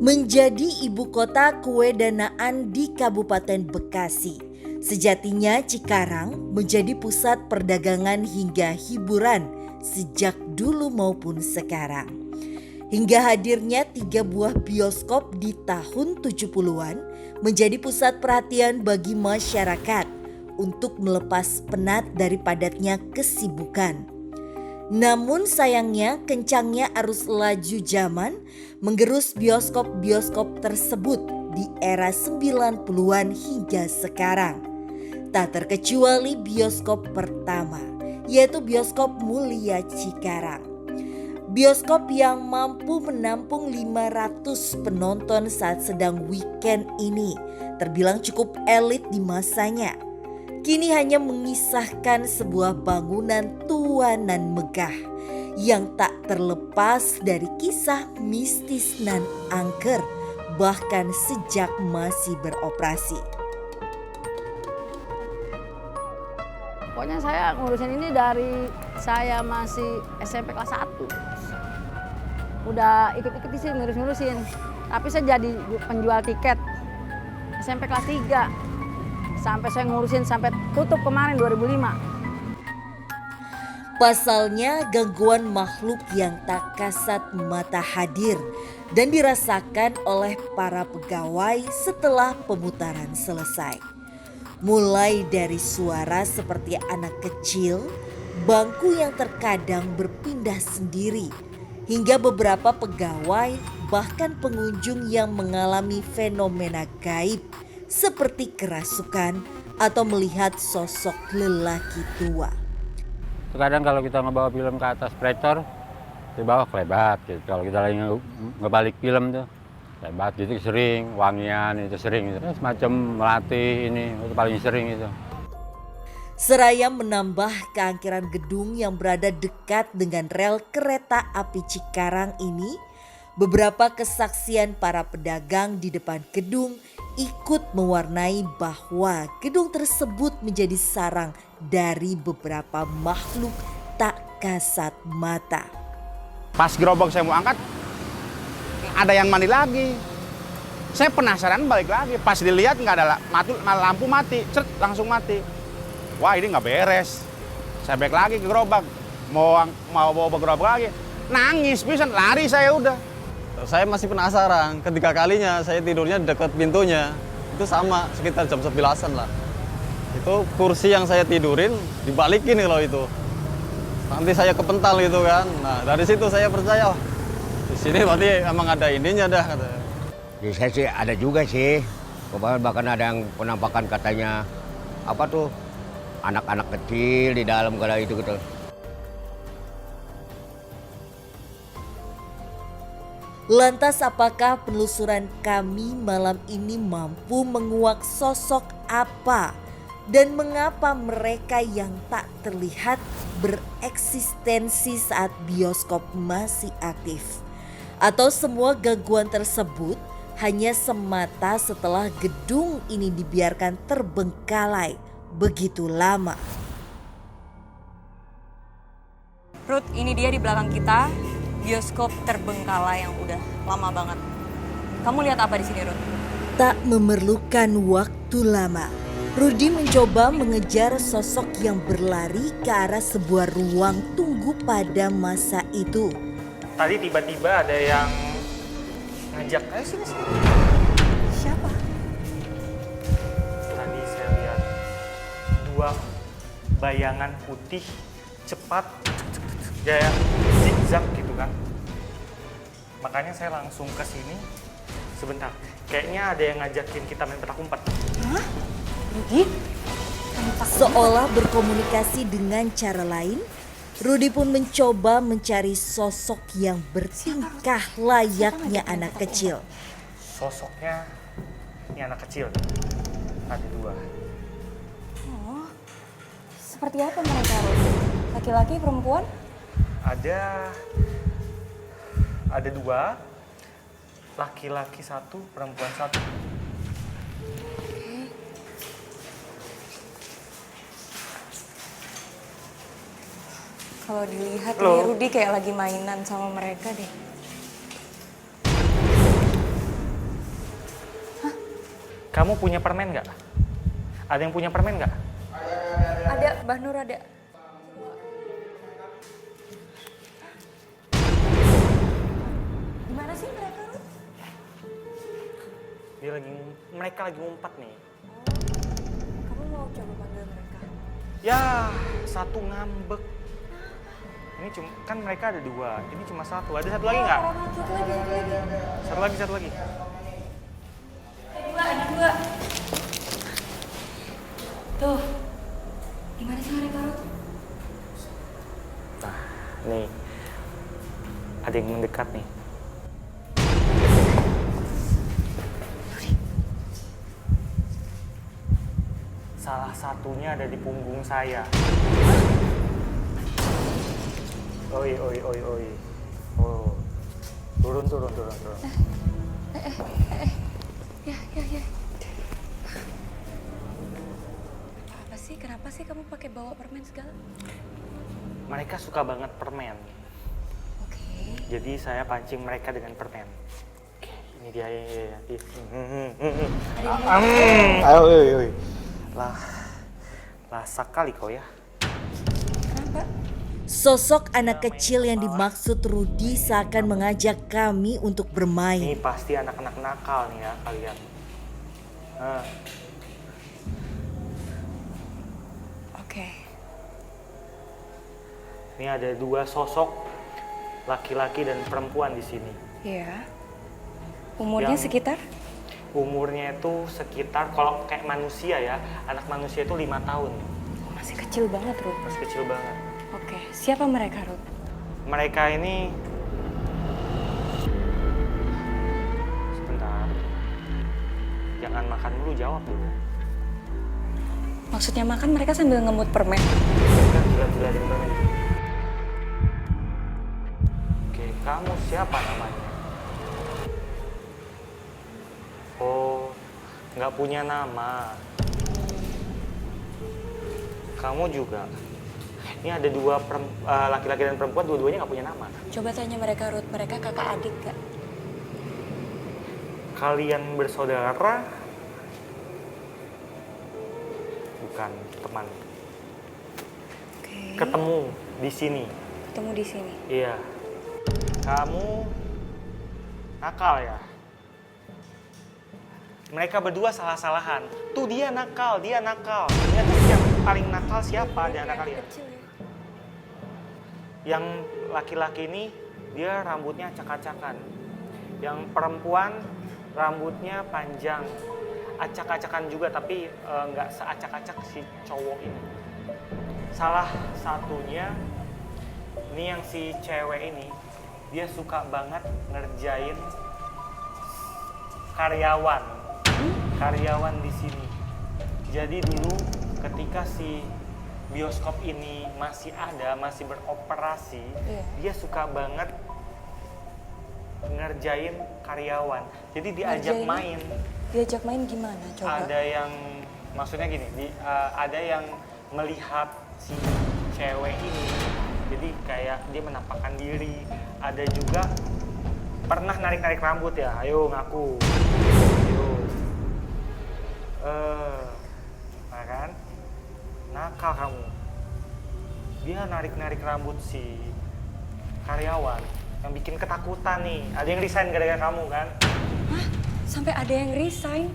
Menjadi ibu kota kue danaan di Kabupaten Bekasi, sejatinya Cikarang menjadi pusat perdagangan hingga hiburan sejak dulu maupun sekarang. Hingga hadirnya 3 buah bioskop di tahun 70-an menjadi pusat perhatian bagi masyarakat untuk melepas penat dari padatnya kesibukan. Namun sayangnya kencangnya arus laju zaman menggerus bioskop-bioskop tersebut di era 90-an hingga sekarang. Tak terkecuali bioskop pertama, yaitu bioskop Mulia Cikarang. Bioskop yang mampu menampung 500 penonton saat sedang weekend ini terbilang cukup elit di masanya. Kini hanya mengisahkan sebuah bangunan tua nan megah yang tak terlepas dari kisah mistis nan angker bahkan sejak masih beroperasi. Pokoknya saya ngurusin ini dari saya masih SMP kelas 1. Udah ikut-ikut di sini ngurus-ngurusin. Tapi saya jadi penjual tiket SMP kelas 3. Sampai saya ngurusin sampai tutup kemarin 2005. Pasalnya gangguan makhluk yang tak kasat mata hadir dan dirasakan oleh para pegawai setelah pemutaran selesai. Mulai dari suara seperti anak kecil, bangku yang terkadang berpindah sendiri, hingga beberapa pegawai bahkan pengunjung yang mengalami fenomena gaib seperti kerasukan atau melihat sosok lelaki tua. Kadang kalau kita ngebawa film ke atas proyektor, di bawah kelebat gitu. Kalau kita lagi ngebalik film tuh, kelebat gitu sering, wangian itu sering gitu. Semacam melatih ini itu paling sering itu. Seraya menambah keangkeran gedung yang berada dekat dengan rel kereta api Cikarang ini, beberapa kesaksian para pedagang di depan gedung ikut mewarnai bahwa gedung tersebut menjadi sarang dari beberapa makhluk tak kasat mata. Pas gerobak saya mau angkat, ada yang mandi lagi. Saya penasaran balik lagi. Pas dilihat nggak ada lampu mati, langsung mati. Wah ini nggak beres. Saya balik lagi ke gerobak, mau bawa gerobak lagi. Nangis, bisa lari saya udah. Saya masih penasaran, ketiga kalinya saya tidurnya dekat pintunya. Itu sama, sekitar jam 11-an lah. Itu kursi yang saya tidurin dibalikin kalau itu. Nanti saya kepental gitu kan. Nah dari situ saya percaya, di sini berarti emang ada ininya dah katanya. Di saya sih ada juga sih. Bahkan ada yang penampakan katanya, apa tuh, anak-anak kecil di dalam gala itu gitu. Lantas apakah penelusuran kami malam ini mampu menguak sosok apa dan mengapa mereka yang tak terlihat bereksistensi saat bioskop masih aktif? Atau semua gangguan tersebut hanya semata setelah gedung ini dibiarkan terbengkalai begitu lama? Ruth, ini dia di belakang kita. Bioskop terbengkalai yang udah lama banget. Kamu lihat apa di sini, Ruth? Tak memerlukan waktu lama, Rudi mencoba mengejar sosok yang berlari ke arah sebuah ruang tunggu pada masa itu. Tadi tiba-tiba ada yang ngajak, ayo sini. Siapa? Tadi saya lihat 2 bayangan putih cepat kayak zigzag gitu kan. Makanya saya langsung ke sini. Sebentar, kayaknya ada yang ngajakin kita main petak umpet. Hah? Rudi? Seolah berkomunikasi dengan cara lain, Rudi pun mencoba mencari sosok yang bertingkah layaknya anak kecil. Sosoknya ini anak kecil. Ada 2. Oh, seperti apa mereka, Ruth? Laki-laki, perempuan? Ada 2, laki-laki 1, perempuan 1. Kalau dilihat ini Rudi kayak lagi mainan sama mereka deh. Kamu punya permen nggak? Ada yang punya permen nggak? Ada, Mbah Nur ada. Gimana sih mereka, Ruth? Mereka lagi ngumpat nih. Kamu mau coba panggil mereka? Ya, satu ngambek. Ini cuma kan mereka ada 2, ini cuma 1. Ada satu lagi nggak? Satu lagi. Satu lagi. Ada dua. Tuh, gimana sih mereka, Ruth? Nah, nih. Ada yang mendekat nih. Salah satunya ada di punggung saya. Oi. Oh. Turun. Ya. Apa sih? Kenapa sih kamu pakai bawa permen segala? Mereka suka banget permen. Oke. Jadi saya pancing mereka dengan permen. Oke, ini dia. Ayo. Lah sekali kau ya. Kenapa? Sosok anak kecil yang dimaksud Rudi seakan mengajak kami untuk Ini bermain. pasti anak-anak nakal nih ya kalian. Oke. Ini ada 2 sosok laki-laki dan perempuan di sini. Iya. Umurnya Yang- sekitar? Umurnya itu sekitar kalau kayak manusia ya, anak manusia itu 5 tahun. Masih kecil banget, Ruth. Masih kecil banget. Oke. Siapa mereka, Ruth? Mereka ini sebentar. Jangan makan dulu, jawab dulu. Maksudnya makan mereka sambil ngemut permen? Mereka gila-gilain permen. Oke, kamu siapa namanya? Oh, nggak punya nama. Kamu juga. Ini ada 2 laki-laki dan perempuan, dua-duanya nggak punya nama. Coba tanya mereka, Ruth. Mereka kakak adik gak? Kalian bersaudara? Bukan teman. Oke. Ketemu di sini. Ketemu di sini. Iya. Kamu nakal ya? Mereka berdua salah-salahan. Tuh dia nakal. Dia tuh yang paling nakal siapa di antara kalian? Kecil ya. Yang laki-laki ini dia rambutnya acak-acakan. Yang perempuan rambutnya panjang. Acak-acakan juga tapi nggak seacak-acak si cowok ini. Salah satunya ini yang si cewek ini dia suka banget ngerjain karyawan di sini. Jadi dulu ketika si bioskop ini masih ada, masih beroperasi, Iya. dia suka banget ngerjain karyawan. Jadi diajak Ngerjain? main. Diajak main gimana? Coba. Ada yang maksudnya gini, ada yang melihat si cewek ini, jadi kayak dia menampakkan diri. Ada juga pernah narik-narik rambut ya, ayo ngaku, ayo, nah kan, nakal kamu. Dia narik-narik rambut si karyawan, yang bikin ketakutan nih. Ada yang resign gara-gara kamu kan? Hah? Sampai ada yang resign?